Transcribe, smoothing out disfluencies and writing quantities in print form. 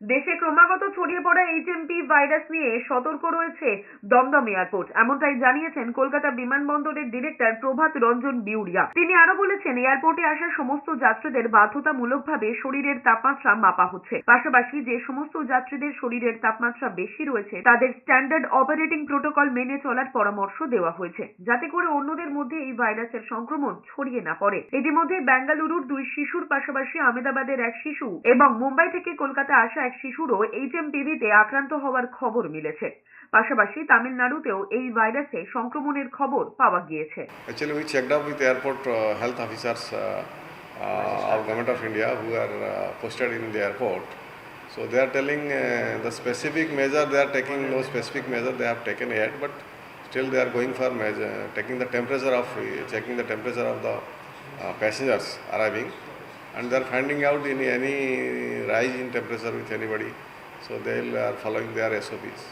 দেশে ক্রমাগত ছড়িয়ে পড়া এইচএমপি ভাইরাস নিয়ে সতর্ক রয়েছে দমদম এয়ারপোর্ট, এমনটাই জানিয়েছেন কলকাতা বিমানবন্দরের ডিরেক্টর প্রভাত রঞ্জন বিউরিয়া। তিনি আরো বলেছেন, এয়ারপোর্টে আসা সমস্ত যাত্রীদের বাধ্যতামূলকভাবে শরীরের তাপমাত্রা মাপা হচ্ছে। পাশাপাশি যে সমস্ত যাত্রীদের শরীরের তাপমাত্রা বেশি রয়েছে তাদের স্ট্যান্ডার্ড অপারেটিং প্রোটোকল মেনে চলার পরামর্শ দেওয়া হয়েছে, যাতে করে অন্যদের মধ্যে এই ভাইরাসের সংক্রমণ ছড়িয়ে না পড়ে। ইতিমধ্যে বেঙ্গালুরুর 2 শিশুর পাশাপাশি আহমেদাবাদের 1 শিশু এবং মুম্বাই থেকে কলকাতা আসা এক শিশুরও এইচএমপিভিতে আক্রান্ত হওয়ার খবর মিলেছে। পাশাপাশি তামিলনাড়ুতেও এই ভাইরাসে সংক্রমণের খবর পাওয়া গিয়েছে। Actually, we checked up with airport health officers of Government of India who are posted in the airport. So they are telling the specific measure they are taking. No specific measure they have taken yet, but still they are going for measure, checking the temperature of the passengers arriving, and they are finding out any rise in temperature with anybody. So they are following their SOPs.